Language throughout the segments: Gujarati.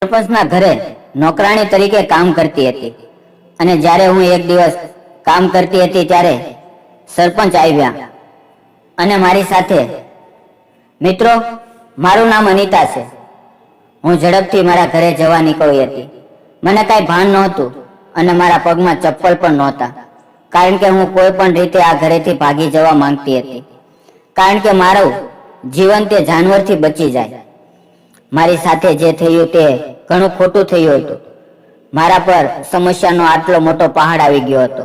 સરપંચના ઘરે નોકરાણી તરીકે કામ કરતી હતી અને જ્યારે હું એક દિવસ કામ કરતી હતી ત્યારે સરપંચ આવ્યા અને મારી સાથે, મિત્રો, મારું નામ અનિતા છે. હું ઝડપથી મારા ઘરે જવા નીકળી હતી. મને કાંઈ ભાન નહોતું અને મારા પગમાં ચપ્પલ પણ નહોતા, કારણ કે હું કોઈ પણ રીતે આ ઘરેથી ભાગી જવા માંગતી હતી, કારણ કે મારું જીવન તે જાનવરથી બચી જાય. મારી સાથે જે થયું તે ઘણું ખોટું થયું હતું. મારા પર સમસ્યાનો આટલો મોટો પહાડ આવી ગયો હતો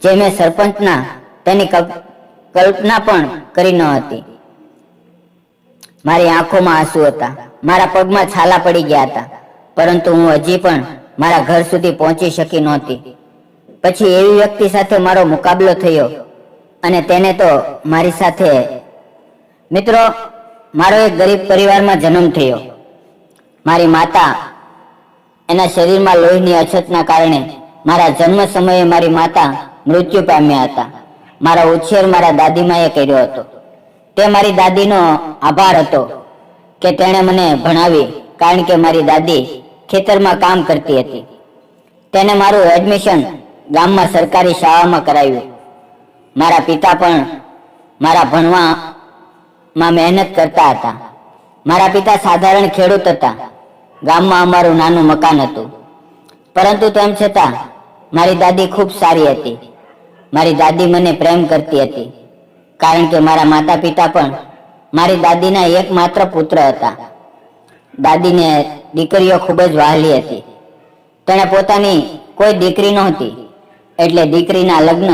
જે મેં સરપંચના તેની કલ્પના પણ કરી ન હતી. મારી આંખોમાં આંસુ હતા, મારા પગમાં છાલા પડી ગયા હતા, પરંતુ હું હજી પણ મારા ઘર સુધી પહોંચી શકી નહોતી. પછી એવી વ્યક્તિ સાથે મારો મુકાબલો થયો અને તેને તો મારી સાથે, મિત્રો, મારો એક ગરીબ પરિવારમાં જન્મ થયો. મારી માતા, એના શરીરમાં લોહીની અછતના કારણે મારા જન્મ સમયે મારી માતા મૃત્યુ પામ્યા હતા. મારો ઉછેર મારા દાદીમાએ કર્યો હતો. તે મારી દાદીનો આભાર હતો કે તેણે મને ભણાવી, કારણ કે મારી દાદી ખેતરમાં કામ કરતી હતી. તેને મારું એડમિશન ગામમાં સરકારી શાળામાં કરાવ્યું. મારા પિતા પણ મારા ભણવામાં મહેનત કરતા હતા. મારા પિતા સાધારણ ખેડૂત હતા. ગામમાં અમારું નાનું મકાન હતું, પરંતુ તેમ છતાં મારી દાદી ખૂબ સારી હતી. મારી દાદી મને પ્રેમ કરતી હતી, કારણ કે મારા માતા પિતા પણ મારી દાદીના એકમાત્ર પુત્ર હતા. દાદીને દીકરીઓ ખૂબ જ વહાલી હતી. તેણે પોતાની કોઈ દીકરી નહોતી, એટલે દીકરીના લગ્ન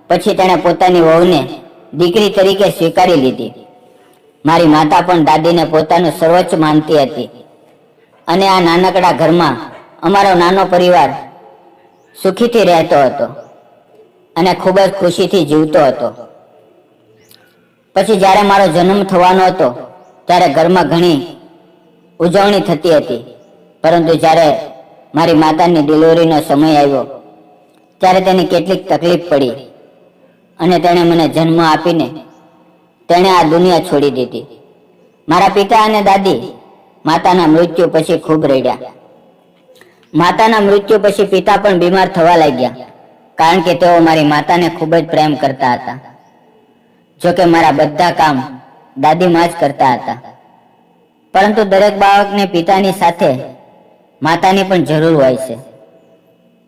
પછી તેણે પોતાની વહુને દીકરી તરીકે સ્વીકારી લીધી. મારી માતા પણ દાદીને પોતાનું સર્વોચ્ચ માનતી હતી અને આ નાનકડા ઘરમાં અમારો નાનો પરિવાર સુખીથી રહેતો હતો અને ખૂબ જ ખુશીથી જીવતો હતો. પછી જ્યારે મારો જન્મ થવાનો હતો ત્યારે ઘરમાં ઘણી ઉજવણી થતી હતી, પરંતુ જ્યારે મારી માતાની ડિલિવરીનો સમય આવ્યો ત્યારે તેને કેટલીક તકલીફ પડી અને તેણે મને જન્મ આપીને તેણે આ દુનિયા છોડી દીધી. મારા પિતા અને દાદી માતાના મૃત્યુ પછી ખૂબ રડ્યા. માતાના મૃત્યુ પછી પિતા પણ બીમાર થવા લાગ્યા, કારણ કે તેઓ મારી માતાને ખૂબ જ પ્રેમ કરતા હતા. જોકે મારા બધા કામ દાદીમાં જ કરતા હતા, પરંતુ દરેક બાળકને પિતાની સાથે માતાની પણ જરૂર હોય છે.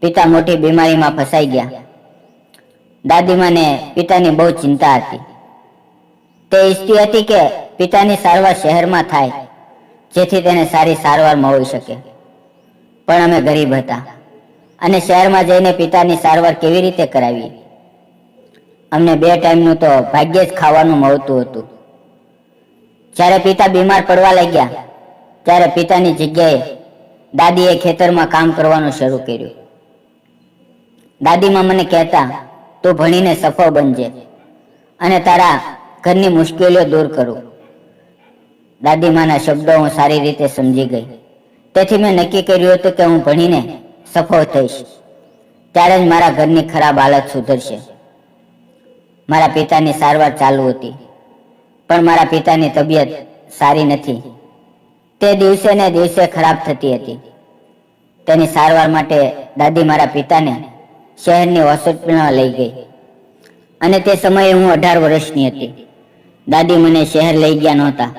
પિતા મોટી બીમારીમાં ફસાઈ ગયા. દાદીમાને પિતાની બહુ ચિંતા હતી. તે ઈચ્છતી હતી કે પિતાની સારવાર શહેરમાં થાય, જેથી તેને સારી સારવાર મળી શકે. પણ અમે ગરીબ હતા અને શહેરમાં જઈને પિતાની સારવાર કેવી રીતે કરાવીએ? અમને 2 ટાઈમનું તો ભાગ્યે જ ખાવાનું મળતું હતું. જ્યારે પિતા બીમાર પડવા લાગ્યા ત્યારે પિતાની જગ્યાએ દાદીએ ખેતરમાં કામ કરવાનું શરૂ કર્યું. દાદીમાં મને કહેતા, તું ભણીને સફળ બનજે અને તારા ઘરની મુશ્કેલીઓ દૂર કરું. દાદીમાના શબ્દો હું સારી રીતે સમજી ગઈ. તેથી મેં નક્કી કર્યું હતું કે હું ભણીને સફળ થઈશ, ત્યારે જ મારા ઘરની ખરાબ હાલત સુધરશે. મારા પિતાની સારવાર ચાલુ હતી, પણ મારા પિતાની તબિયત સારી નથી. તે દિવસે ને દિવસે ખરાબ થતી હતી. તેની સારવાર માટે દાદી મારા પિતાને શહેરની હોસ્પિટલમાં લઈ ગઈ અને તે સમયે હું 18 વર્ષની હતી. દાદી મને શહેર લઈ ગયા નહોતા,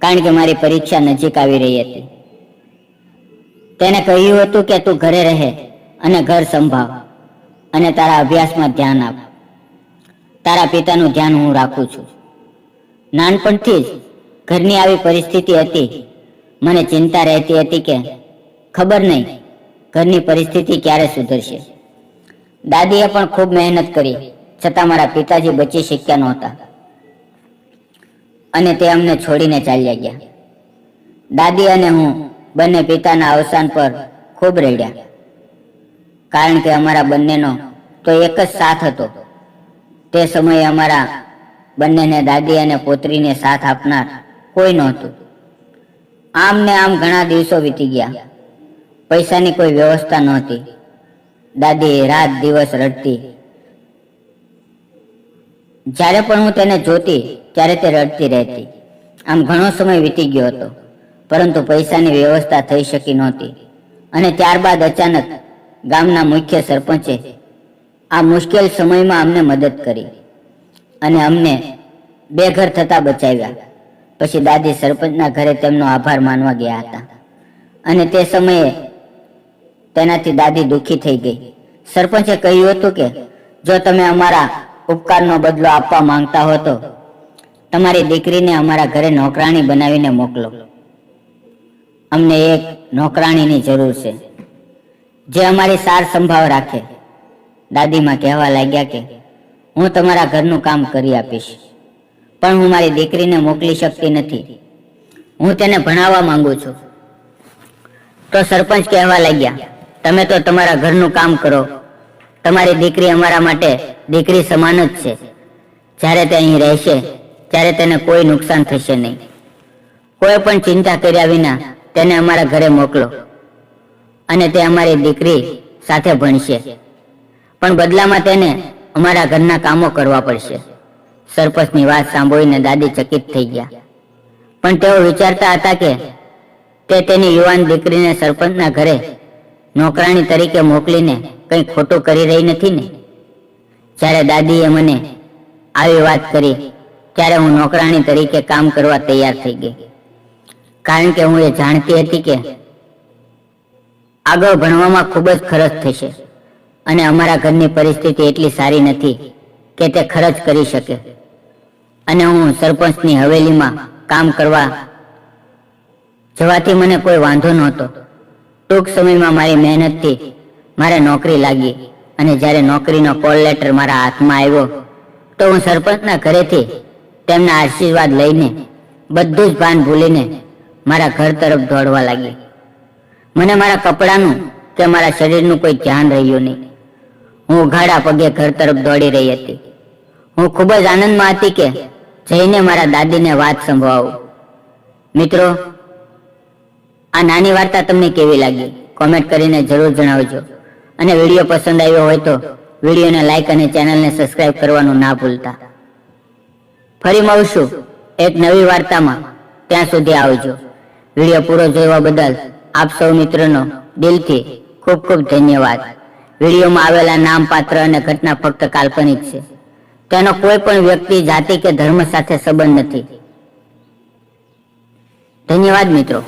કારણ કે મારી પરીક્ષા નજીક આવી રહી હતી. તેને કહ્યું હતું કે તું ઘરે રહે અને ઘર સંભાળ અને તારા અભ્યાસમાં ધ્યાન આપ. તારા પિતાનું ધ્યાન હું રાખું છું. નાનપણથી જ ઘરની આવી પરિસ્થિતિ હતી. મને ચિંતા રહેતી હતી કે ખબર નહીં ઘરની પરિસ્થિતિ ક્યારે સુધરશે. દાદીએ પણ ખૂબ મહેનત કરી, છતાં મારા પિતાજી બચી શક્યા નહોતા અને તે અમને છોડીને ચાલ્યા ગયા. દાદી અને હું બંને પિતાના અવસાન પર ખૂબ રડ્યા, કારણ કે અમારા બંનેનો તો એક જ સાથ હતો. તે સમયે અમારા બંનેને દાદી અને પોતરીને સાથ આપનાર કોઈ નહોતું. આમ ને આમ ઘણા દિવસો વીતી ગયા. પૈસાની કોઈ વ્યવસ્થા નહોતી. દાદી રાત દિવસ રડતી. જ્યારે પણ હું તેને જોતી ત્યારે તે રડતી રહેતી. આમ ઘણો સમય વીતી ગયો હતો. પરંતુ પૈસાની વ્યવસ્થા થઈ શકી નહોતી. અને ત્યારબાદ અચાનક ગામના મુખ્ય સરપંચે આ મુશ્કેલ સમયમાં અમને મદદ કરી અને અમને બેઘર થતા બચાવ્યા. પછી દાદી સરપંચના ઘરે તેમનો આભાર માનવા ગયા હતા અને તે સમયે તેનાથી દાદી દુઃખી થઈ ગઈ. સરપંચે કહ્યું હતું કે જો તમે અમારા ઉપકારનો બદલો આપવા માંગતા હો તો તમારી દીકરીને અમારા ઘરે નોકરાણી બનાવીને મોકલો. અમને એક નોકરાણીની જરૂર છે જે અમારી સાર સંભાળ રાખે. દાદીમાં કહેવા લાગ્યા કે હું તમારા ઘરનું કામ કરી આપીશ, પણ હું મારી દીકરીને મોકલી શકતી નથી. હું તેને ભણાવવા માંગુ છું. તો સરપંચ કહેવા લાગ્યા, તમે તો તમારા ઘરનું કામ કરો. તમારી દીકરી અમારા માટે દીકરી સમાન જ છે. જ્યારે તે અહીં રહેશે ત્યારે તેને કોઈ નુકસાન થશે નહીં. કોઈ પણ ચિંતા કર્યા વિના તેને અમારા ઘરે મોકલો અને તે અમારી દીકરી સાથે ભણશે, પણ બદલામાં તેને અમારા ઘરના કામો કરવા પડશે. સરપંચની વાત સાંભળીને દાદી ચકિત થઈ ગયા, પણ તેઓ વિચારતા હતા કે તે તેની યુવાન દીકરીને સરપંચના ઘરે નોકરાણી તરીકે મોકલીને કંઈ ખોટું કરી રહી નથી ને. જ્યારે દાદીએ મને આવી વાત કરી ત્યારે હું નોકરાણી તરીકે કામ કરવા તૈયાર થઈ ગઈ, કારણ કે હું એ જાણતી હતી કે આગળ ભણવામાં ખૂબ જ ખર્ચ થશે અને અમારા ઘરની પરિસ્થિતિ એટલી સારી નથી કે તે ખર્ચ કરી શકે. અને હું સરપંચની હવેલીમાં કામ કરવા જવાથી મને કોઈ વાંધો નહોતો. ટૂંક સમયમાં મારી મહેનતથી મારે નોકરી લાગી અને જ્યારે નોકરીનો કોલ લેટર મારા હાથમાં આવ્યો તો હું સરપંચના ઘરેથી તેમના આશીર્વાદ લઈને બધું જ ભાન ભૂલીને મારા ઘર તરફ દોડવા લાગી. મને મારા કપડાનું કે મારા શરીરનું કોઈ ધ્યાન રહ્યું નહીં. હું ઉઘાડા પગે ઘર તરફ દોડી રહી હતી. હું ખૂબ જ આનંદમાં હતી કે જઈને મારા દાદીને વાત સંભળાવું. મિત્રો, આ નાની વાર્તા તમને કેવી લાગી કોમેન્ટ કરીને જરૂર જણાવજો. અને વિડીયો પસંદ આવ્યો હોય તો વિડીયોને લાઈક અને ચેનલને સબસ્ક્રાઇબ કરવાનું ના ભૂલતા. ફરી મળશું એક નવી વાર્તામાં. ત્યાં સુધી આવજો. વિડીયો પૂરો જોવા બદલ આપ સૌ મિત્રોનો દિલથી ખૂબ ખૂબ ધન્યવાદ. વિડીયોમાં આવેલા નામ, પાત્ર અને ઘટના ફક્ત કાલ્પનિક છે. તેનો કોઈ પણ વ્યક્તિ, જાતિ કે ધર્મ સાથે સંબંધ નથી. ધન્યવાદ મિત્રો.